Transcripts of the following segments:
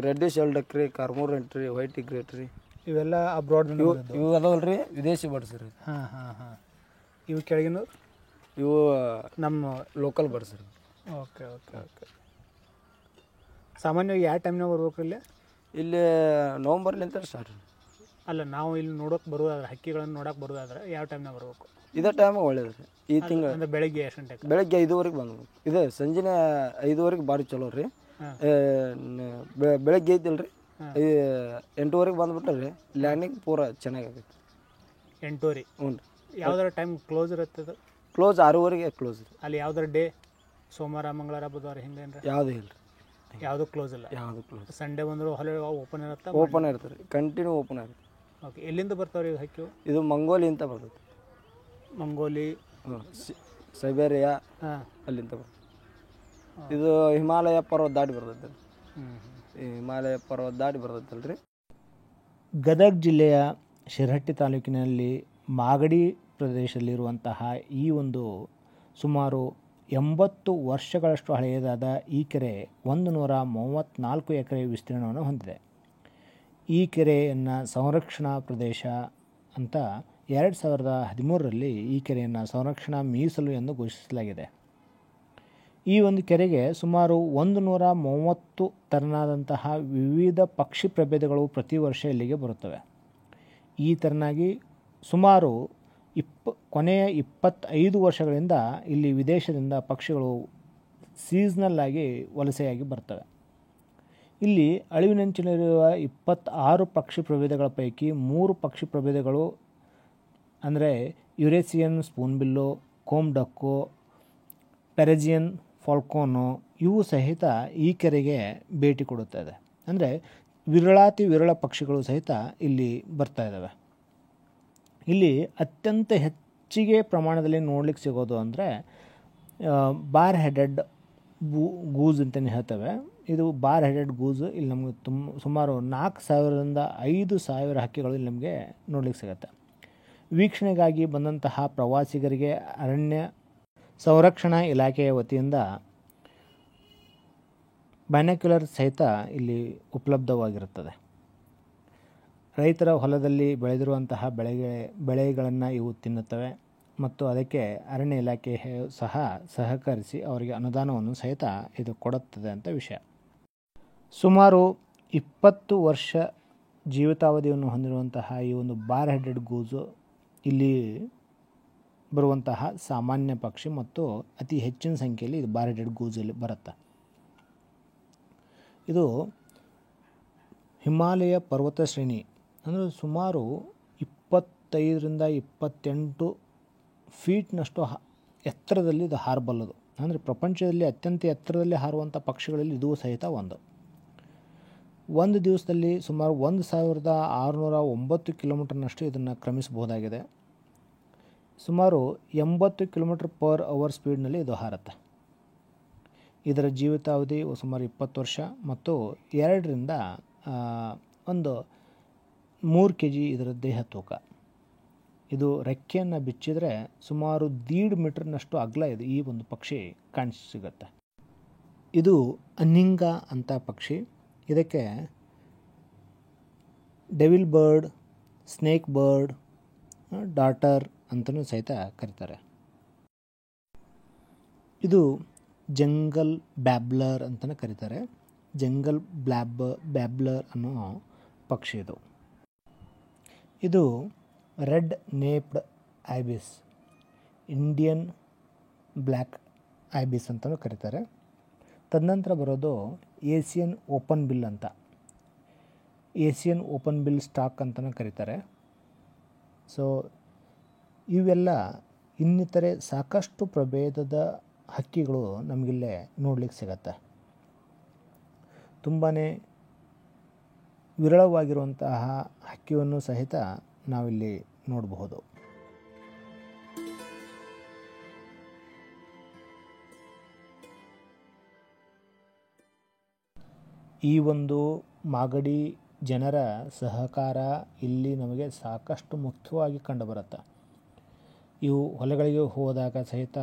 ರೆಡ್ಡಿ ಶೆಲ್ಡಕ್ ರೀ, ಕಾರ್ಮೋರೆಂಟ್ ರೀ, white great ರೀ, ಇವೆಲ್ಲ ಅಬ್ರಾಡ್ ಇವು ಅದಾವಲ್ಲ ರೀ ವಿದೇಶಿ ಬರ್ಡ್ಸ್ ರೀ. ಇವು ಕೆಳಗಿನ ಇವು ನಮ್ಮ ಲೋಕಲ್ ಬರ್ಡ್ಸ್ ರೀ. ಓಕೆ. ಸಾಮಾನ್ಯವಾಗಿ ಯಾವ ಟೈಮ್ನಾಗ ಬರ್ಬೇಕು ಇಲ್ಲಿ ನವಂಬರ್ಲಿಂತ ಸ್ಟಾರ್ಟ್ ರೀ. ಅಲ್ಲ, ನಾವು ಇಲ್ಲಿ ನೋಡೋಕೆ ಬರೋದಾದ್ರೆ ಹಕ್ಕಿಗಳನ್ನು ನೋಡೋಕೆ ಬರೋದಾದ್ರೆ ಯಾವ ಟೈಮ್ನಾಗ ಬರ್ಬೇಕು? ಇದೇ ಟೈಮ್ ಒಳ್ಳೇದು ರೀ. ಈ ತಿಂಗಳು ಅಂದರೆ ಬೆಳಗ್ಗೆ ಎಷ್ಟು ಗಂಟೆಗೆ? ಬೆಳಗ್ಗೆ 5:00 ಬಂದ್ಬೇಕು. ಇದೆ ಸಂಜೆ 5:00 ಭಾರಿ ಚಲೋ ರೀ. ಬೆಳಗ್ಗೆ ಐತಿಲ್ಲ ರೀ 8:00 ಬಂದ್ಬಿಟ್ರೆ ರೀ ಲ್ಯಾಂಡಿಂಗ್ ಪೂರ ಚೆನ್ನಾಗೈತಿ. 8:00? ಹ್ಞೂ ರೀ. ಯಾವ್ದಾರ ಟೈಮ್ ಕ್ಲೋಸ್ ಇರುತ್ತೆ? ಕ್ಲೋಸ್ 6:00 ಕ್ಲೋಸ್ ರೀ. ಅಲ್ಲಿ ಯಾವ್ದಾರ ಡೇ ಸೋಮವಾರ ಮಂಗಳವಾರ ಬುಧವಾರ ಹಿಂಗೇನ್ರಿ? ಯಾವುದೂ ಇಲ್ಲ ರೀ. ಯಾವುದೂ ಕ್ಲೋಸ್ ಇಲ್ಲ? ಯಾವುದು ಕ್ಲೋಸ್. ಸಂಡೇ ಬಂದರೂ ಹೊಲ ಓಪನ್ ಇರುತ್ತೆ? ಓಪನ್ ಇರುತ್ತೆ ರೀ, ಕಂಟಿನ್ಯೂ ಓಪನ್ ಆಗುತ್ತೆ. ಓಕೆ. ಎಲ್ಲಿಂದ ಬರ್ತಾವ್ರಿ ಈ ಹಕ್ಕಿವು? ಇದು ಮಂಗೋಲಿ ಅಂತ ಬರ್ತೈತೆ. ಮಂಗೋಲಿ, ಸೈಬೇರಿಯಾ ಅಲ್ಲಿಂದ ಬರ್ತದೆ. ಇದು ಹಿಮಾಲಯ ಪರ್ವತ ದಾಟಿ ಬರ್ತೈತೆ. ಹಿಮಾಲಯ ಪರ್ವತ ದಾಟಿ ಬರ್ತೈತಲ್ಲ ರೀ. ಗದಗ ಜಿಲ್ಲೆಯ ಶಿರಹಟ್ಟಿ ತಾಲೂಕಿನಲ್ಲಿ ಮಾಗಡಿ ಪ್ರದೇಶದಲ್ಲಿರುವಂತಹ ಈ ಒಂದು ಸುಮಾರು 80 ವರ್ಷಗಳಷ್ಟು ಹಳೆಯದಾದ ಈ ಕೆರೆ 134 ಎಕರೆ ವಿಸ್ತೀರ್ಣವನ್ನು ಹೊಂದಿದೆ. ಈ ಕೆರೆಯನ್ನು ಸಂರಕ್ಷಣಾ ಪ್ರದೇಶ ಅಂತ 2013ರಲ್ಲಿ ಈ ಕೆರೆಯನ್ನು ಸಂರಕ್ಷಣಾ ಮೀಸಲು ಎಂದು ಘೋಷಿಸಲಾಗಿದೆ. ಈ ಒಂದು ಕೆರೆಗೆ ಸುಮಾರು 130 ತೆರನಾದಂತಹ ವಿವಿಧ ಪಕ್ಷಿ ಪ್ರಭೇದಗಳು ಪ್ರತಿ ವರ್ಷ ಇಲ್ಲಿಗೆ ಬರುತ್ತವೆ. ಈ ತೆರನಾಗಿ ಸುಮಾರು ಕೊನೆಯ 25 ವರ್ಷಗಳಿಂದ ಇಲ್ಲಿ ವಿದೇಶದಿಂದ ಪಕ್ಷಿಗಳು ಸೀಸ್ನಲ್ ಆಗಿ ವಲಸೆಯಾಗಿ ಬರ್ತವೆ. ಇಲ್ಲಿ ಅಳಿವಿನಂಚಿನಲ್ಲಿರುವ 26 ಪಕ್ಷಿ ಪ್ರಭೇದಗಳ ಪೈಕಿ 3 ಪಕ್ಷಿ ಪ್ರಭೇದಗಳು ಅಂದರೆ ಯುರೇಸಿಯನ್ ಸ್ಪೂನ್ಬಿಲ್ಲು, ಕೋಮ್ ಡಕ್ಕು, ಪೆರೆಜಿಯನ್ ಫಾಲ್ಕೋನು ಇವು ಸಹಿತ ಈ ಕೆರೆಗೆ ಭೇಟಿ ಕೊಡುತ್ತದೆ. ಅಂದರೆ ವಿರಳಾತಿ ವಿರಳ ಪಕ್ಷಿಗಳು ಸಹಿತ ಇಲ್ಲಿ ಬರ್ತಾ ಇದ್ದಾವೆ. ಇಲ್ಲಿ ಅತ್ಯಂತ ಹೆಚ್ಚಿಗೆ ಪ್ರಮಾಣದಲ್ಲಿ ನೋಡ್ಲಿಕ್ಕೆ ಸಿಗೋದು ಅಂದರೆ ಬಾರ್ ಹೆಡೆಡ್ ಗೂಸ್ ಅಂತಲೇ ಹೇಳ್ತೇವೆ. ಇದು ಬಾರ್ ಹೆಡೆಡ್ ಗೂಸು ಇಲ್ಲಿ ನಮಗೆ ಸುಮಾರು 4,000ರಿಂದ 5,000 ಹಕ್ಕಿಗಳು ಇಲ್ಲಿ ನಮಗೆ ನೋಡ್ಲಿಕ್ಕೆ ಸಿಗುತ್ತೆ. ವೀಕ್ಷಣೆಗಾಗಿ ಬಂದಂತಹ ಪ್ರವಾಸಿಗರಿಗೆ ಅರಣ್ಯ ಸಂರಕ್ಷಣಾ ಇಲಾಖೆಯ ವತಿಯಿಂದ ಬೈನಾಕ್ಯುಲರ್ ಸಹಿತ ಇಲ್ಲಿ ಉಪಲಬ್ಧವಾಗಿರುತ್ತದೆ. ರೈತರ ಹೊಲದಲ್ಲಿ ಬೆಳೆದಿರುವಂತಹ ಬೆಳೆಗಳನ್ನು ಇವು ತಿನ್ನುತ್ತವೆ ಮತ್ತು ಅದಕ್ಕೆ ಅರಣ್ಯ ಇಲಾಖೆ ಸಹ ಸಹಕರಿಸಿ ಅವರಿಗೆ ಅನುದಾನವನ್ನು ಸಹಿತ ಇದು ಕೊಡುತ್ತದೆ ಅಂತ ವಿಷಯ. ಸುಮಾರು 20 ವರ್ಷ ಜೀವಿತಾವಧಿಯನ್ನು ಹೊಂದಿರುವಂತಹ ಈ ಒಂದು ಬಾರ್ ಹೆಡೆಡ್ ಗೂಸು ಇಲ್ಲಿ ಬರುವಂತಹ ಸಾಮಾನ್ಯ ಪಕ್ಷಿ ಮತ್ತು ಅತಿ ಹೆಚ್ಚಿನ ಸಂಖ್ಯೆಯಲ್ಲಿ ಇದು ಬಾರ್ ಹೆಡೆಡ್ ಗೂಸಲ್ಲಿ ಬರುತ್ತೆ. ಇದು ಹಿಮಾಲಯ ಪರ್ವತ ಶ್ರೇಣಿ ಅಂದರೆ ಸುಮಾರು 25ರಿಂದ 28 ಫೀಟ್ನಷ್ಟು ಎತ್ತರದಲ್ಲಿ ಇದು ಹಾರಬಲ್ಲದು. ಅಂದರೆ ಪ್ರಪಂಚದಲ್ಲಿ ಅತ್ಯಂತ ಎತ್ತರದಲ್ಲಿ ಹಾರುವಂಥ ಪಕ್ಷಿಗಳಲ್ಲಿ ಇದು ಸಹಿತ ಒಂದು ದಿವಸದಲ್ಲಿ ಸುಮಾರು 1,609 ಕಿಲೋಮೀಟರ್ನಷ್ಟು ಇದನ್ನು ಕ್ರಮಿಸಬಹುದಾಗಿದೆ. ಸುಮಾರು 80 km/h ಸ್ಪೀಡ್ನಲ್ಲಿ ಇದು ಹಾರುತ್ತೆ. ಇದರ ಜೀವಿತಾವಧಿ ಸುಮಾರು 20 ವರ್ಷ ಮತ್ತು 2ರಿಂದ 3 kg ಇದರ ದೇಹ ತೂಕ. ಇದು ರೆಕ್ಕೆಯನ್ನು ಬಿಚ್ಚಿದರೆ ಸುಮಾರು 1.5 ಮೀಟರ್ನಷ್ಟು ಅಗಲ ಇದು ಈ ಒಂದು ಪಕ್ಷಿ ಕಾಣಿಸಿಗುತ್ತೆ. ಇದು ಅನಿಂಗ ಅಂತ ಪಕ್ಷಿ. ಇದಕ್ಕೆ devil bird, snake bird, daughter ಅಂತಲೂ ಸಹಿತ ಕರೀತಾರೆ. ಇದು ಜಂಗಲ್ ಬ್ಯಾಬ್ಲರ್ ಅಂತಲೇ ಕರೀತಾರೆ. ಜಂಗಲ್ ಬ್ಯಾಬ್ಲರ್ ಅನ್ನೋ ಪಕ್ಷಿ ಇದು. ಇದು ರೆಡ್ ನೇಪ್ಡ್ ಐಬಿಸ್, ಇಂಡಿಯನ್ ಬ್ಲ್ಯಾಕ್ ಐಬಿಸ್ ಅಂತಲೂ ಕರೀತಾರೆ. ತದನಂತರ ಬರೋದು ಏಸಿಯನ್ ಓಪನ್ ಬಿಲ್ ಅಂತ, ಏಸಿಯನ್ ಓಪನ್ ಬಿಲ್ ಸ್ಟಾಕ್ ಅಂತಲೂ ಕರೀತಾರೆ. ಸೊ ಇವೆಲ್ಲ ಇನ್ನಿತರೆ ಸಾಕಷ್ಟು ಪ್ರಭೇದದ ಹಕ್ಕಿಗಳು ನಮಗಿಲ್ಲೇ ನೋಡಲಿಕ್ಕೆ ಸಿಗತ್ತೆ. ತುಂಬಾ ವಿರಳವಾಗಿರುವಂತಹ ಹಕ್ಕಿಯನ್ನು ಸಹಿತ ನಾವಿಲ್ಲಿ ನೋಡಬಹುದು. ಈ ಒಂದು ಮಾಗಡಿ ಜನರ ಸಹಕಾರ ಇಲ್ಲಿ ನಮಗೆ ಸಾಕಷ್ಟು ಮುಖ್ಯವಾಗಿ ಕಂಡುಬರುತ್ತೆ. ಇವು ಹೊಲಗಳಿಗೆ ಹೋದಾಗ ಸಹಿತ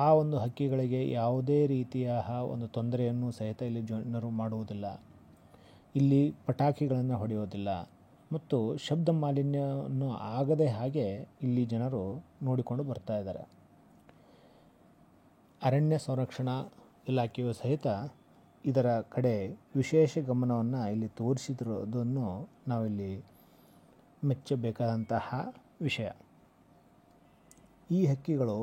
ಆ ಒಂದು ಹಕ್ಕಿಗಳಿಗೆ ಯಾವುದೇ ರೀತಿಯ ಒಂದು ತೊಂದರೆಯನ್ನು ಸಹಿತ ಇಲ್ಲಿ ಜನರು ಮಾಡುವುದಿಲ್ಲ. ಇಲ್ಲಿ ಪಟಾಕಿಗಳನ್ನು ಹೊಡೆಯೋದಿಲ್ಲ ಮತ್ತು ಶಬ್ದ ಮಾಲಿನ್ಯವನ್ನು ಆಗದೆ ಹಾಗೆ ಇಲ್ಲಿ ಜನರು ನೋಡಿಕೊಂಡು ಬರ್ತಾ ಇದ್ದಾರೆ. ಅರಣ್ಯ ಸಂರಕ್ಷಣಾ ಇಲಾಖೆಯು ಸಹಿತ ಇದರ ಕಡೆ ವಿಶೇಷ ಗಮನವನ್ನು ಇಲ್ಲಿ ತೋರಿಸಿರುವುದನ್ನು ನಾವಿಲ್ಲಿ ಮೆಚ್ಚಬೇಕಾದಂತಹ ವಿಷಯ. ಈ ಹಕ್ಕಿಗಳು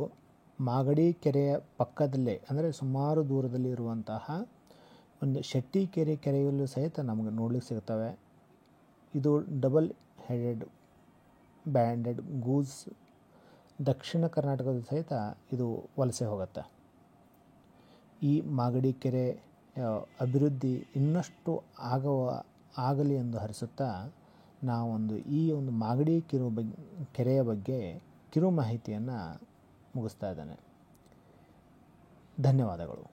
ಮಾಗಡಿ ಕೆರೆಯ ಪಕ್ಕದಲ್ಲೇ ಅಂದರೆ ಸುಮಾರು ದೂರದಲ್ಲಿ ಇರುವಂತಹ ಒಂದು ಕೆರೆಯಲ್ಲೂ ಸಹಿತ ನಮಗೆ ನೋಡಲಿಕ್ಕೆ ಸಿಗ್ತವೆ. ಇದು ಡಬಲ್ ಹೆಡೆಡ್ ಬ್ಯಾಂಡೆಡ್ ಗೂಸ್ ದಕ್ಷಿಣ ಕರ್ನಾಟಕದ ಸಹಿತ ಇದು ವಲಸೆ ಹೋಗುತ್ತೆ. ಈ ಮಾಗಡಿ ಕೆರೆ ಅಭಿವೃದ್ಧಿ ಇನ್ನಷ್ಟು ಆಗಲಿ ಎಂದು ಹರಿಸುತ್ತಾ ಈ ಒಂದು ಮಾಗಡಿ ಕೆರೆಯ ಬಗ್ಗೆ ಕಿರು ಮಾಹಿತಿಯನ್ನು ಮುಗಿಸ್ತಾ ಇದ್ದೇನೆ. ಧನ್ಯವಾದಗಳು.